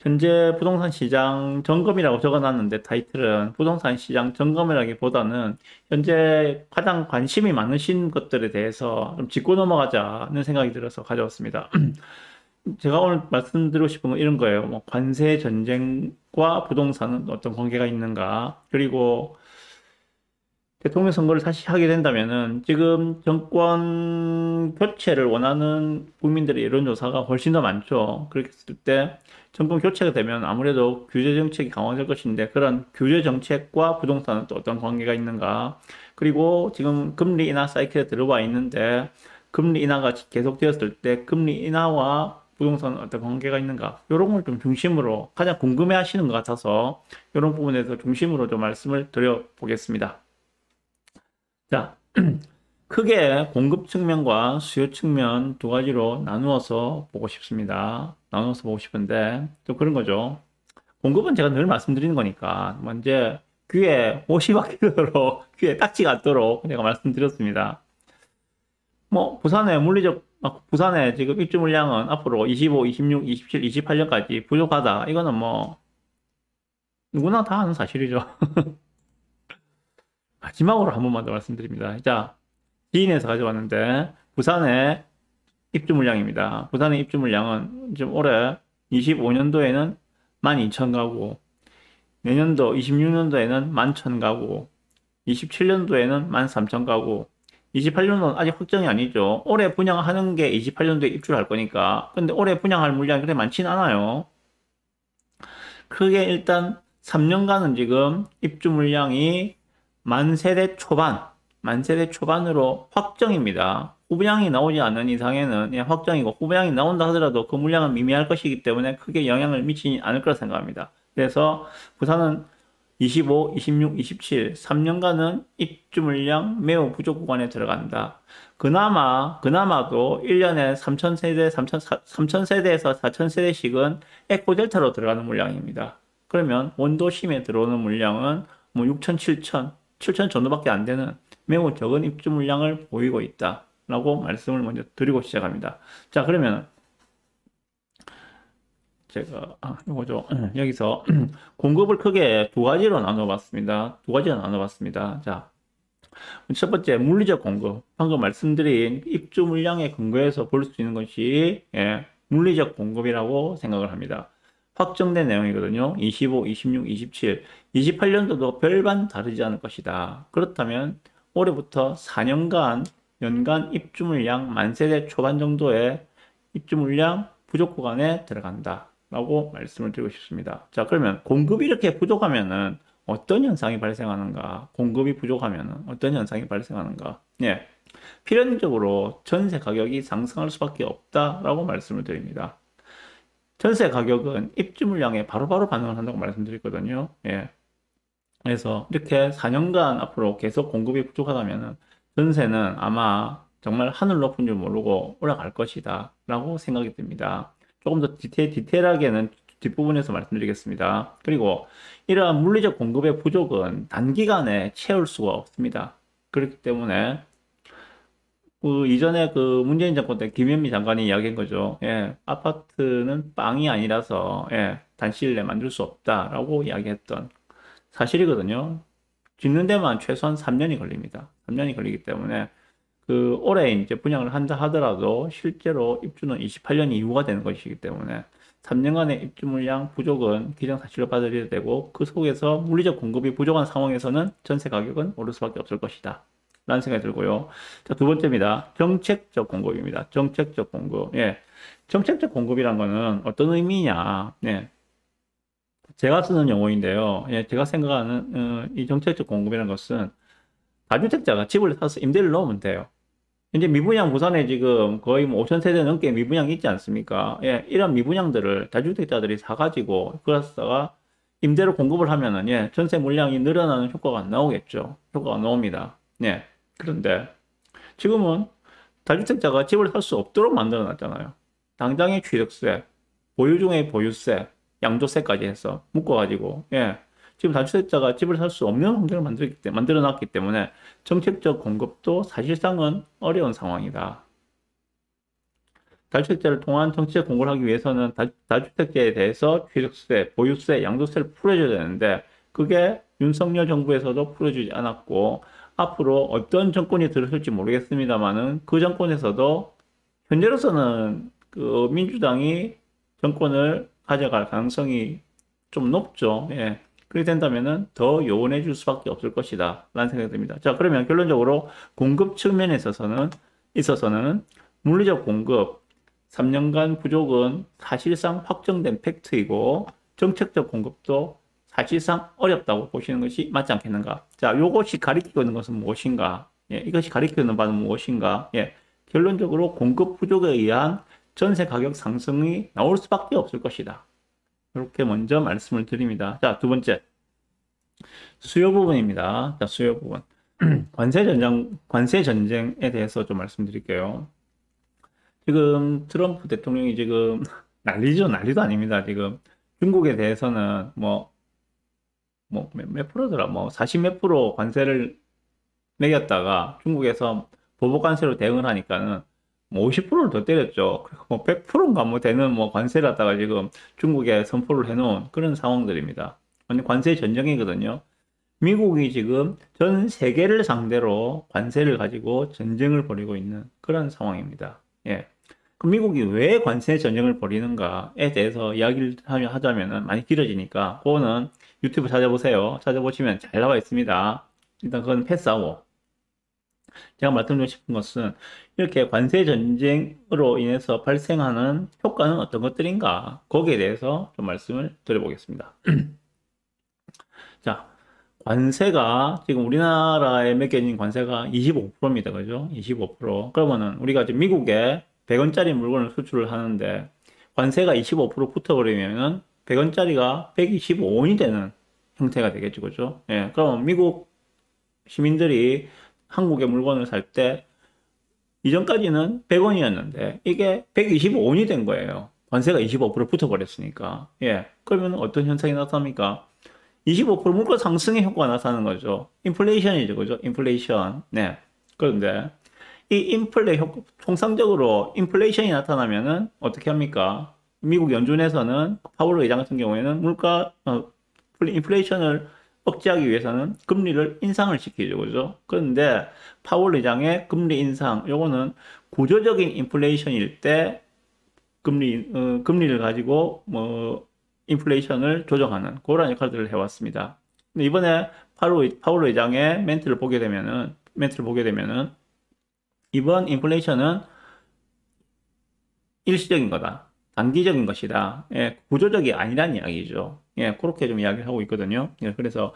현재 부동산 시장 점검이라고 적어놨는데 타이틀은 부동산 시장 점검이라기보다는 현재 가장 관심이 많으신 것들에 대해서 좀 짚고 넘어가자는 생각이 들어서 가져왔습니다. 제가 오늘 말씀드리고 싶은 건 이런 거예요. 뭐 관세 전쟁과 부동산은 어떤 관계가 있는가? 그리고 대통령 선거를 다시 하게 된다면은 지금 정권 교체를 원하는 국민들의 여론조사가 훨씬 더 많죠. 그렇게 했을 때 정권 교체가 되면 아무래도 규제 정책이 강화될 것인데 그런 규제 정책과 부동산은 또 어떤 관계가 있는가? 그리고 지금 금리 인하 사이클에 들어와 있는데 금리 인하가 계속되었을 때 금리 인하와 부동산은 어떤 관계가 있는가? 이런 걸 좀 중심으로 가장 궁금해 하시는 것 같아서 이런 부분에서 중심으로 좀 말씀을 드려보겠습니다. 자, 크게 공급 측면과 수요 측면 두 가지로 나누어서 보고 싶습니다. 나누어서 보고 싶은데, 또 그런 거죠. 공급은 제가 늘 말씀드리는 거니까, 먼저 귀에 못이 박히도록, 귀에 딱지가 않도록 제가 말씀드렸습니다. 뭐, 부산의 지금 입주 물량은 앞으로 25, 26, 27, 28년까지 부족하다. 이거는 뭐, 누구나 다 아는 사실이죠. 마지막으로 한 번만 더 말씀드립니다. 자, 지인에서 가져왔는데 부산의 입주 물량입니다. 부산의 입주 물량은 지금 올해 25년도에는 12,000가구, 내년도 26년도에는 11,000가구, 27년도에는 13,000가구, 28년도는 아직 확정이 아니죠. 올해 분양하는 게 28년도에 입주를 할 거니까. 근데 올해 분양할 물량이 그렇게 많지는 않아요. 크게 일단 3년간은 지금 입주 물량이 만 세대 초반으로 확정입니다. 후분양이 나오지 않는 이상에는 그냥 확정이고 후분양이 나온다 하더라도 그 물량은 미미할 것이기 때문에 크게 영향을 미치지 않을 거라 생각합니다. 그래서 부산은 25, 26, 27, 3년간은 입주 물량 매우 부족 구간에 들어간다. 그나마도 1년에 3,000세대, 3,000세대에서 4,000세대씩은 에코델타로 들어가는 물량입니다. 그러면 원도심에 들어오는 물량은 뭐 6천, 7천 정도밖에 안 되는 매우 적은 입주 물량을 보이고 있다. 라고 말씀을 먼저 드리고 시작합니다. 자, 그러면 제가, 이거죠. 여기서 공급을 크게 두 가지로 나눠봤습니다. 자, 첫 번째, 물리적 공급. 방금 말씀드린 입주 물량의 근거에서 볼 수 있는 것이, 예, 물리적 공급이라고 생각을 합니다. 확정된 내용이거든요. 25, 26, 27, 28년도도 별반 다르지 않을 것이다. 그렇다면 올해부터 4년간 연간 입주 물량 만세대 초반 정도의 입주 물량 부족 구간에 들어간다. 라고 말씀을 드리고 싶습니다. 자, 그러면 공급이 이렇게 부족하면은 어떤 현상이 발생하는가? 공급이 부족하면은 어떤 현상이 발생하는가? 예. 필연적으로 전세 가격이 상승할 수밖에 없다라고 말씀을 드립니다. 전세 가격은 입주 물량에 바로바로 반응을 한다고 말씀드렸거든요. 예. 그래서 이렇게 4년간 앞으로 계속 공급이 부족하다면 전세는 아마 정말 하늘 높은 줄 모르고 올라갈 것이다 라고 생각이 듭니다. 조금 더 디테일하게는 뒷부분에서 말씀드리겠습니다. 그리고 이러한 물리적 공급의 부족은 단기간에 채울 수가 없습니다. 그렇기 때문에 이전에 문재인 정권 때 김현미 장관이 이야기한 거죠. 예, 아파트는 빵이 아니라서, 예, 단시일 내에 만들 수 없다라고 이야기했던 사실이거든요. 짓는 데만 최소한 3년이 걸립니다. 3년이 걸리기 때문에, 올해 이제 분양을 한다 하더라도 실제로 입주는 28년 이후가 되는 것이기 때문에 3년간의 입주 물량 부족은 기정사실로 받아들여야 되고 그 속에서 물리적 공급이 부족한 상황에서는 전세 가격은 오를 수밖에 없을 것이다. 라는 생각이 들고요. 자, 두 번째입니다. 정책적 공급입니다. 정책적 공급. 예. 정책적 공급이란 거는 어떤 의미냐. 예. 제가 쓰는 용어인데요. 예, 제가 생각하는 이 정책적 공급이라는 것은 다주택자가 집을 사서 임대를 넣으면 돼요. 이제 미분양 부산에 지금 거의 뭐 5천 세대 넘게 미분양이 있지 않습니까? 예, 이런 미분양들을 다주택자들이 사가지고 그래서 임대로 공급을 하면은 예, 전세 물량이 늘어나는 효과가 나오겠죠. 효과가 나옵니다. 예. 그런데 지금은 다주택자가 집을 살 수 없도록 만들어 놨잖아요. 당장의 취득세, 보유 중에 보유세, 양도세까지 해서 묶어가지고, 예. 지금 다주택자가 집을 살 수 없는 환경을 만들어 놨기 때문에 정책적 공급도 사실상은 어려운 상황이다. 다주택자를 통한 정치적 공고를 하기 위해서는 다주택자에 대해서 취득세, 보유세, 양도세를 풀어줘야 되는데 그게 윤석열 정부에서도 풀어주지 않았고 앞으로 어떤 정권이 들어설지 모르겠습니다만은 그 정권에서도 현재로서는 그 민주당이 정권을 가져갈 가능성이 좀 높죠. 예. 그렇게 된다면은 더 요원해 줄 수밖에 없을 것이다. 라는 생각이 듭니다. 자, 그러면 결론적으로 공급 측면에 있어서는 물리적 공급 3년간 부족은 사실상 확정된 팩트이고 정책적 공급도 사실상 어렵다고 보시는 것이 맞지 않겠는가? 자, 요것이 가리키고 있는 것은 무엇인가? 예, 이것이 가리키고 있는 바는 무엇인가? 예, 결론적으로 공급 부족에 의한 전세 가격 상승이 나올 수밖에 없을 것이다. 이렇게 먼저 말씀을 드립니다. 자, 두 번째. 수요 부분입니다. 자, 수요 부분. 관세 전쟁에 대해서 좀 말씀드릴게요. 지금 트럼프 대통령이 지금 난리도 아닙니다. 지금 중국에 대해서는 몇 프로더라? 40 몇 프로 관세를 매겼다가 중국에서 보복 관세로 대응을 하니까는 50%를 더 때렸죠. 100%인가 되는 관세를 갖다가 지금 중국에 선포를 해놓은 그런 상황들입니다. 완전 관세 전쟁이거든요. 미국이 지금 전 세계를 상대로 관세를 가지고 전쟁을 벌이고 있는 그런 상황입니다. 예. 그럼 미국이 왜 관세 전쟁을 벌이는가에 대해서 이야기를 하자면은 많이 길어지니까 그거는 유튜브 찾아보세요. 찾아보시면 잘 나와 있습니다. 일단 그건 패스하고 제가 말씀드리고 싶은 것은 이렇게 관세 전쟁으로 인해서 발생하는 효과는 어떤 것들인가 거기에 대해서 좀 말씀을 드려보겠습니다. 자, 관세가 지금 우리나라에 매겨진 관세가 25%입니다. 그죠? 25%. 그러면은 우리가 지금 미국에 100원짜리 물건을 수출을 하는데 관세가 25% 붙어버리면은 100원짜리가 125원이 되는 형태가 되겠죠. 그죠? 예. 그럼 미국 시민들이 한국에 물건을 살 때 이전까지는 100원이었는데 이게 125원이 된 거예요. 관세가 25% 붙어버렸으니까. 예. 그러면 어떤 현상이 나타납니까? 25% 물가 상승의 효과가 나타나는 거죠. 인플레이션이죠. 그죠? 인플레이션. 네. 그런데 이 인플레 효과, 통상적으로 인플레이션이 나타나면은 어떻게 합니까? 미국 연준에서는 파월 의장 같은 경우에는 인플레이션을 억제하기 위해서는 금리를 인상을 시키죠. 그죠? 그런데 파월 의장의 금리 인상, 요거는 구조적인 인플레이션일 때 금리를 가지고 인플레이션을 조정하는 그런 역할들을 해왔습니다. 근데 이번에 파월 의장의 멘트를 보게 되면은 이번 인플레이션은 일시적인 거다. 단기적인 것이다. 예, 구조적이 아니란 이야기죠. 예, 그렇게 좀 이야기를 하고 있거든요. 예, 그래서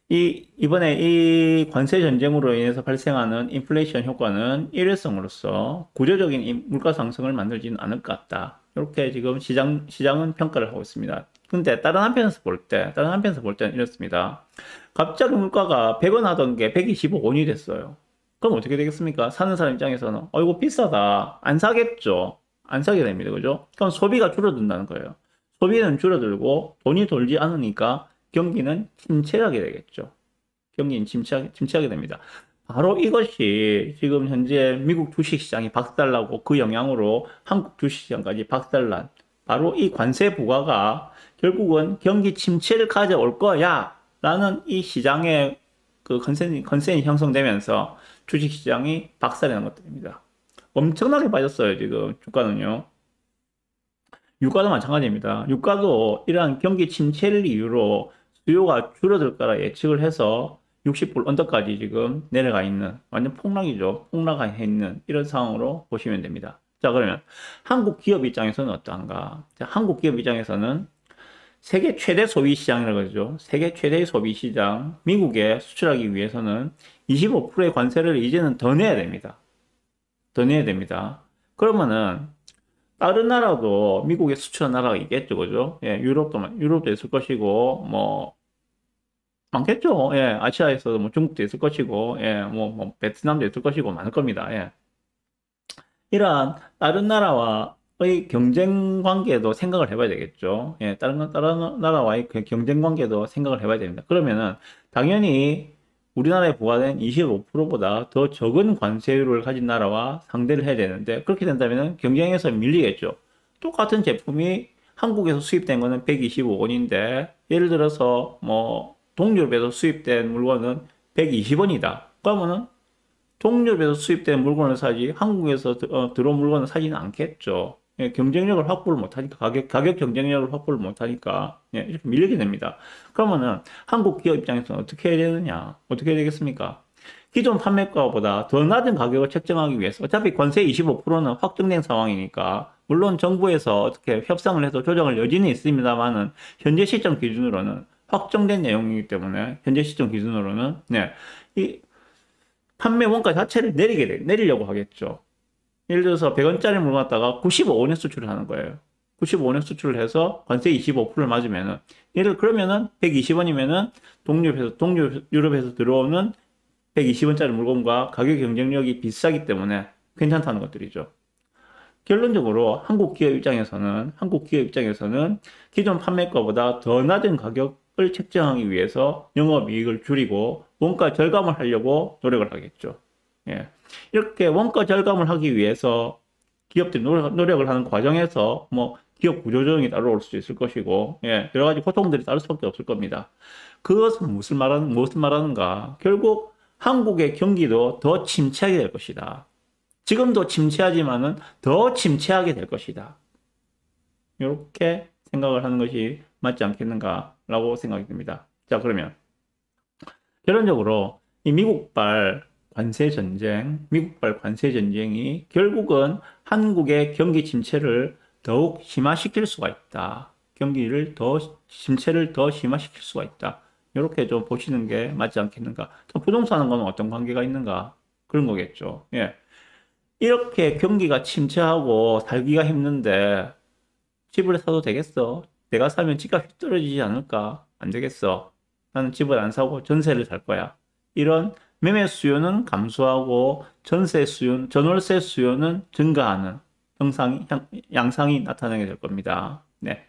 이번에 이 관세 전쟁으로 인해서 발생하는 인플레이션 효과는 일회성으로서 구조적인 물가 상승을 만들지는 않을 것 같다. 이렇게 지금 시장은 평가를 하고 있습니다. 근데 다른 한편에서 볼 때는 이렇습니다. 갑자기 물가가 100원 하던 게 125원이 됐어요. 그럼 어떻게 되겠습니까? 사는 사람 입장에서는 이거 비싸다. 안 사겠죠. 안 사게 됩니다. 그죠? 그럼 소비가 줄어든다는 거예요. 소비는 줄어들고 돈이 돌지 않으니까 경기는 침체하게 되겠죠. 경기는 침체하게 됩니다. 바로 이것이 지금 현재 미국 주식시장이 박살나고 그 영향으로 한국 주식시장까지 박살난 바로 이 관세 부과가 결국은 경기 침체를 가져올 거야 라는 이 시장의 그 컨센이 형성되면서 주식시장이 박살이 난 것들입니다. 엄청나게 빠졌어요. 지금 주가는요. 유가도 마찬가지입니다. 유가도 이러한 경기 침체를 이유로 수요가 줄어들 거라 예측을 해서 60불 언더까지 지금 내려가 있는 완전 폭락이죠. 폭락해 있는 이런 상황으로 보시면 됩니다. 자, 그러면 한국 기업 입장에서는 어떠한가? 자, 한국 기업 입장에서는 세계 최대 소비 시장이라고 그러죠. 세계 최대 소비 시장 미국에 수출하기 위해서는 25%의 관세를 이제는 더 내야 됩니다. 더 내야 됩니다. 그러면은 다른 나라도 미국에 수출한 나라가 있겠죠, 그죠? 예, 유럽도 있을 것이고, 많겠죠. 예, 아시아에서도 중국도 있을 것이고, 예, 베트남도 있을 것이고, 많을 겁니다. 예. 이러한 다른 나라와의 경쟁 관계도 생각을 해봐야 되겠죠. 예, 다른 나라와의 그 경쟁 관계도 생각을 해봐야 됩니다. 그러면은, 당연히 우리나라에 부과된 25%보다 더 적은 관세율을 가진 나라와 상대를 해야 되는데, 그렇게 된다면 경쟁에서 밀리겠죠. 똑같은 제품이 한국에서 수입된 거는 125원인데 예를 들어서 뭐 동유럽에서 수입된 물건은 120원이다. 그러면은 동유럽에서 수입된 물건을 사지 한국에서 들어온 물건을 사지는 않겠죠. 예, 경쟁력을 확보를 못하니까 가격 경쟁력을 확보를 못하니까 예, 이렇게 밀리게 됩니다. 그러면은 한국 기업 입장에서는 어떻게 해야 되느냐? 어떻게 해야 되겠습니까? 기존 판매가보다 더 낮은 가격을 책정하기 위해서 어차피 관세 25%는 확정된 상황이니까 물론 정부에서 어떻게 협상을 해서 조정할 여지는 있습니다만은 현재 시점 기준으로는 확정된 내용이기 때문에 현재 시점 기준으로는 네, 이 판매 원가 자체를 내리려고 하겠죠. 예를 들어서 100원짜리 물건 갖다가 95원에 수출을 하는 거예요. 95원에 수출을 해서 관세 25%를 맞으면은 그러면은 120원이면은 동유럽에서 들어오는 120원짜리 물건과 가격 경쟁력이 비싸기 때문에 괜찮다는 것들이죠. 결론적으로 한국 기업 입장에서는 기존 판매가보다 더 낮은 가격을 책정하기 위해서 영업이익을 줄이고 원가 절감을 하려고 노력을 하겠죠. 예. 이렇게 원가 절감을 하기 위해서 기업들이 노력을 하는 과정에서 뭐 기업 구조조정이 따라올 수도 있을 것이고, 예, 여러 가지 고통들이 따를 수밖에 없을 겁니다. 그것은 무엇을 말하는가? 결국 한국의 경기도 더 침체하게 될 것이다. 지금도 침체하지만은 더 침체하게 될 것이다. 이렇게 생각을 하는 것이 맞지 않겠는가라고 생각이 듭니다. 자, 그러면 결론적으로 이 미국발 관세 전쟁이 결국은 한국의 경기 침체를 더욱 심화시킬 수가 있다. 침체를 더 심화시킬 수가 있다. 이렇게 좀 보시는 게 맞지 않겠는가. 부동산은 어떤 관계가 있는가? 그런 거겠죠. 예. 이렇게 경기가 침체하고 살기가 힘든데 집을 사도 되겠어? 내가 사면 집값이 떨어지지 않을까? 안 되겠어. 나는 집을 안 사고 전세를 살 거야. 이런 매매 수요는 감소하고 전월세 수요는 증가하는 양상이 나타나게 될 겁니다. 네.